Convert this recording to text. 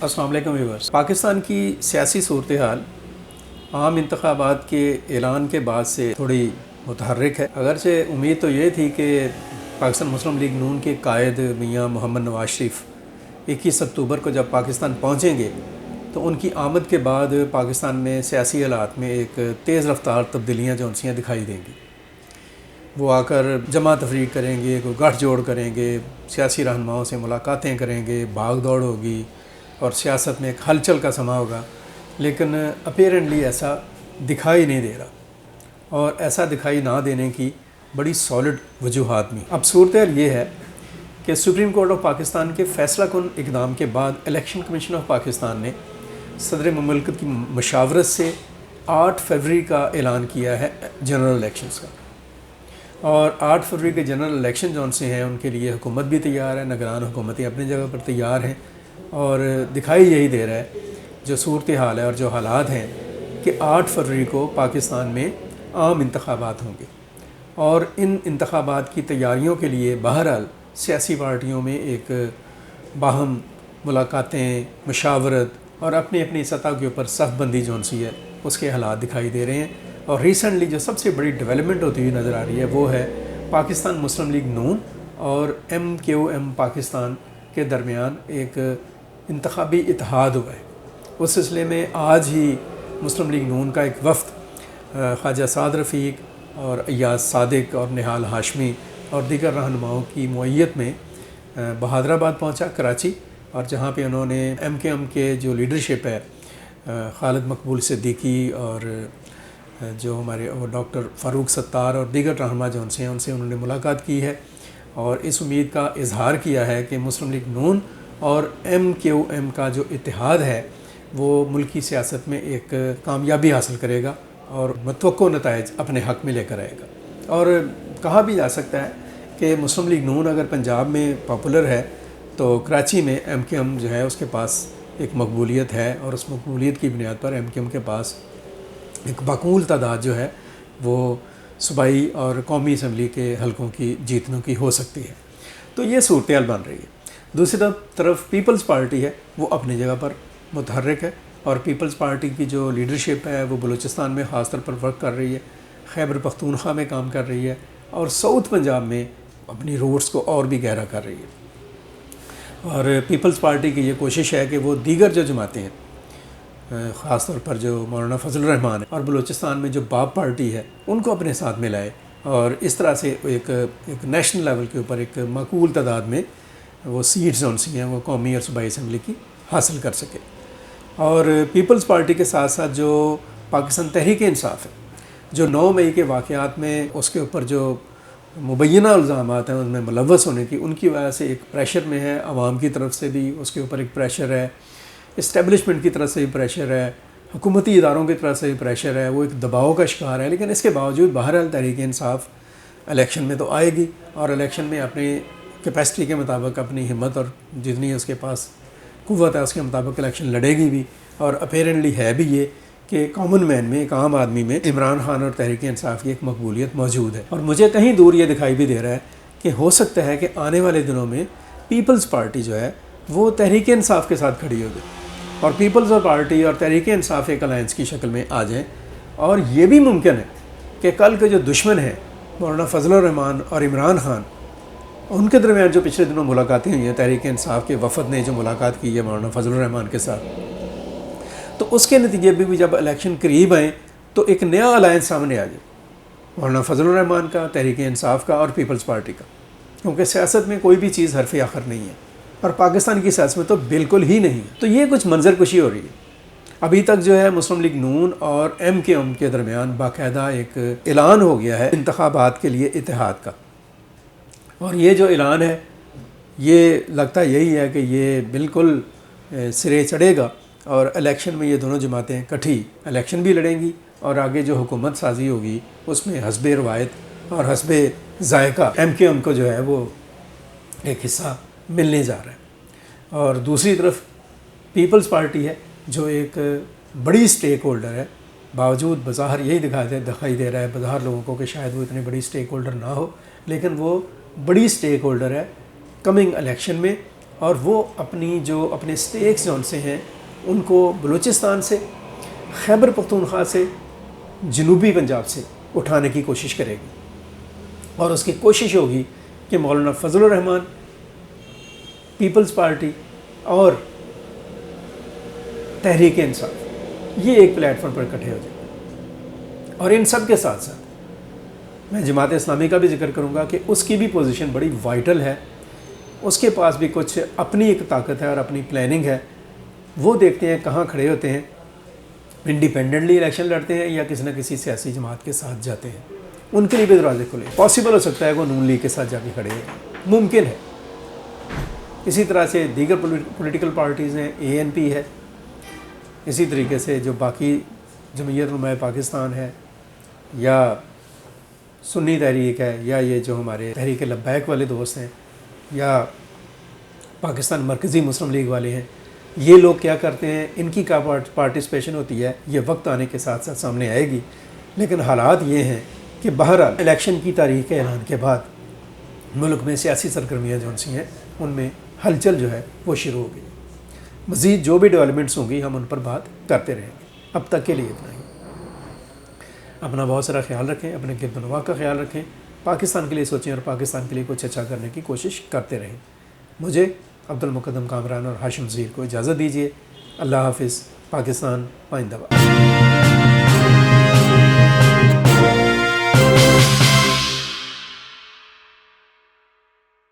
السلام علیکم ویورز۔ پاکستان کی سیاسی صورتحال عام انتخابات کے اعلان کے بعد سے تھوڑی متحرک ہے۔ اگرچہ امید تو یہ تھی کہ پاکستان مسلم لیگ نون کے قائد میاں محمد نواز شریف 21 اکتوبر کو جب پاکستان پہنچیں گے تو ان کی آمد کے بعد پاکستان میں سیاسی حالات میں ایک تیز رفتار تبدیلیاں جو انسیاں دکھائی دیں گی۔ وہ آ کر جمع تفریق کریں گے، کوئی گٹھ جوڑ کریں گے، سیاسی رہنماؤں سے ملاقاتیں کریں گے، بھاگ دوڑ ہوگی اور سیاست میں ایک ہلچل کا سما ہوگا، لیکن اپیرنٹلی ایسا دکھائی نہیں دے رہا، اور ایسا دکھائی نہ دینے کی بڑی سالڈ وجوہات بھی۔ اب صورتحال یہ ہے کہ سپریم کورٹ آف پاکستان کے فیصلہ کن اقدام کے بعد الیکشن کمیشن آف پاکستان نے صدر مملکت کی مشاورت سے 8 فروری کا اعلان کیا ہے جنرل الیکشنز کا، اور 8 فروری کے جنرل الیکشن جو ان سے ہیں ان کے لیے حکومت بھی تیار ہے، نگران حکومتیں اپنی جگہ پر تیار ہیں، اور دکھائی یہی دے رہا ہے جو صورتحال ہے اور جو حالات ہیں کہ 8 فروری کو پاکستان میں عام انتخابات ہوں گے، اور ان انتخابات کی تیاریوں کے لیے بہرحال سیاسی پارٹیوں میں ایک باہم ملاقاتیں، مشاورت اور اپنی اپنی سطح کے اوپر صف بندی جو سی ہے اس کے حالات دکھائی دے رہے ہیں۔ اور ریسنٹلی جو سب سے بڑی ڈیولپمنٹ ہوتی ہوئی نظر آ رہی ہے وہ ہے پاکستان مسلم لیگ نون اور MQM پاکستان کے درمیان ایک انتخابی اتحاد ہوا ہے۔ اس سلسلے میں آج ہی مسلم لیگ نون کا ایک وفد خواجہ سعد رفیق اور ایاز صادق اور نہال ہاشمی اور دیگر رہنماؤں کی معیت میں بہادر آباد پہنچا، کراچی، اور جہاں پہ انہوں نے MQM کے جو لیڈرشپ ہے خالد مقبول صدیقی اور جو ہمارے ڈاکٹر فاروق ستار اور دیگر رہنما جو ان سے انہوں نے ملاقات کی ہے، اور اس امید کا اظہار کیا ہے کہ مسلم لیگ نون اور MQM کا جو اتحاد ہے وہ ملکی سیاست میں ایک کامیابی حاصل کرے گا اور متوقع نتائج اپنے حق میں لے کر آئے گا۔ اور کہا بھی جا سکتا ہے کہ مسلم لیگ نون اگر پنجاب میں پاپولر ہے تو کراچی میں MQM جو ہے اس کے پاس ایک مقبولیت ہے، اور اس مقبولیت کی بنیاد پر MQM کے پاس ایک معقول تعداد جو ہے وہ صوبائی اور قومی اسمبلی کے حلقوں کی جیتنوں کی ہو سکتی ہے۔ تو یہ صورتحال بن رہی ہے۔ دوسری طرف پیپلز پارٹی ہے وہ اپنی جگہ پر متحرک ہے، اور پیپلز پارٹی کی جو لیڈرشپ ہے وہ بلوچستان میں خاص طور پر ورک کر رہی ہے، خیبر پختونخوا میں کام کر رہی ہے، اور ساؤتھ پنجاب میں اپنی روٹس کو اور بھی گہرا کر رہی ہے۔ اور پیپلز پارٹی کی یہ کوشش ہے کہ وہ دیگر جو جماعتیں ہیں، خاص طور پر جو مولانا فضل الرحمان ہے، اور بلوچستان میں جو باب پارٹی ہے، ان کو اپنے ساتھ ملائے، اور اس طرح سے ایک نیشنل لیول کے اوپر ایک معقول تعداد میں وہ سیٹس جو سی ہیں وہ قومی اور صوبائی اسمبلی کی حاصل کر سکے۔ اور پیپلز پارٹی کے ساتھ ساتھ جو پاکستان تحریک انصاف ہے، جو 9 مئی کے واقعات میں اس کے اوپر جو مبینہ الزامات ہیں ان میں ملوث ہونے کی، ان کی وجہ سے ایک پریشر میں ہے، عوام کی طرف سے بھی اس کے اوپر ایک پریشر ہے، اسٹیبلشمنٹ کی طرف سے بھی پریشر ہے، حکومتی اداروں کی طرف سے بھی پریشر ہے، وہ ایک دباؤ کا شکار ہے۔ لیکن اس کے باوجود بہرحال تحریک انصاف الیکشن میں تو آئے گی، اور الیکشن میں اپنی کیپیسٹی کے مطابق، اپنی ہمت اور جتنی اس کے پاس قوت ہے اس کے مطابق الیکشن لڑے گی بھی، اور اپیرنٹلی ہے بھی یہ کہ کامن مین میں، ایک عام آدمی میں عمران خان اور تحریک انصاف کی ایک مقبولیت موجود ہے۔ اور مجھے کہیں دور یہ دکھائی بھی دے رہا ہے کہ ہو سکتا ہے کہ آنے والے دنوں میں پیپلز پارٹی جو ہے وہ تحریک انصاف کے ساتھ کھڑی ہو جائے، اور پیپلز اور پارٹی اور تحریک انصاف ایک الائنس کی شکل میں آ جائیں۔ اور یہ بھی ممکن ہے کہ کل کے جو دشمن ہیں مولانا فضل الرحمان اور عمران خان، ان کے درمیان جو پچھلے دنوں ملاقاتیں ہوئی ہیں، تحریک انصاف کے وفد نے جو ملاقات کی ہے مولانا فضل الرحمان کے ساتھ، تو اس کے نتیجے بھی جب الیکشن قریب آئیں تو ایک نیا الائنس سامنے آ جائے، مولانا فضل الرحمان کا، تحریک انصاف کا اور پیپلز پارٹی کا، کیونکہ سیاست میں کوئی بھی چیز حرف آخر نہیں ہے، اور پاکستان کی سیاست میں تو بالکل ہی نہیں ہے۔ تو یہ کچھ منظر کشی ہو رہی ہے۔ ابھی تک جو ہے مسلم لیگ نون اور MQM کے درمیان باقاعدہ ایک اعلان ہو گیا ہے انتخابات کے لیے اتحاد کا، اور یہ جو اعلان ہے یہ لگتا یہی ہے کہ یہ بالکل سرے چڑھے گا، اور الیکشن میں یہ دونوں جماعتیں کٹھی الیکشن بھی لڑیں گی، اور آگے جو حکومت سازی ہوگی اس میں حسب روایت اور حسب ذائقہ MQM کو جو ہے وہ ایک حصہ ملنے جا رہا ہے۔ اور دوسری طرف پیپلز پارٹی ہے جو ایک بڑی سٹیک ہولڈر ہے، باوجود بظاہر یہی دکھائی دے رہا ہے بظاہر لوگوں کو کہ شاید وہ اتنی بڑی سٹیک ہولڈر نہ ہو، لیکن وہ بڑی سٹیک ہولڈر ہے کمنگ الیکشن میں، اور وہ اپنے سٹیکس جون سے ہیں ان کو بلوچستان سے، خیبر پختونخوا سے، جنوبی پنجاب سے اٹھانے کی کوشش کرے گی، اور اس کی کوشش ہوگی کہ مولانا فضل الرحمان، پیپلز پارٹی اور تحریک انصاف یہ ایک پلیٹ فارم پر اکٹھے ہو جائیں۔ اور ان سب کے ساتھ ساتھ میں جماعت اسلامی کا بھی ذکر کروں گا کہ اس کی بھی پوزیشن بڑی وائٹل ہے، اس کے پاس بھی کچھ اپنی ایک طاقت ہے اور اپنی پلاننگ ہے۔ وہ دیکھتے ہیں کہاں کھڑے ہوتے ہیں، انڈیپینڈنٹلی الیکشن لڑتے ہیں یا کسی نہ کسی سیاسی جماعت کے ساتھ جاتے ہیں۔ ان کے لیے بھی دروازے کھلے، پاسبل ہو سکتا ہے وہ نون لیگ کے ساتھ جا کے کھڑے ہیں، ممکن ہے۔ اسی طرح سے دیگر پولیٹیکل پارٹیز ہیں، اے این پی ہے، اسی طریقے سے جو باقی جمعیت علماء پاکستان ہے، یا سنی تحریک ہے، یا یہ جو ہمارے تحریک لبیک والے دوست ہیں، یا پاکستان مرکزی مسلم لیگ والے ہیں، یہ لوگ کیا کرتے ہیں، ان کی کیا پارٹیسپیشن ہوتی ہے، یہ وقت آنے کے ساتھ ساتھ سامنے آئے گی۔ لیکن حالات یہ ہیں کہ بہرحال الیکشن کی تاریخ کے اعلان کے بعد ملک میں سیاسی سرگرمیاں جو سی ہیں ان میں ہلچل جو ہے وہ شروع ہو گئی۔ مزید جو بھی ڈیولپمنٹس ہوں گی ہم ان پر بات کرتے رہیں گے۔ اب تک کے لیے اتنا ہی۔ اپنا بہت سارا خیال رکھیں، اپنے گرد و نواح کا خیال رکھیں، پاکستان کے لیے سوچیں اور پاکستان کے لیے کچھ اچھا کرنے کی کوشش کرتے رہیں۔ مجھے عبد المقدم کامران اور ہاشم ظہیر کو اجازت دیجیے۔ اللہ حافظ۔ پاکستان پائندہ باد۔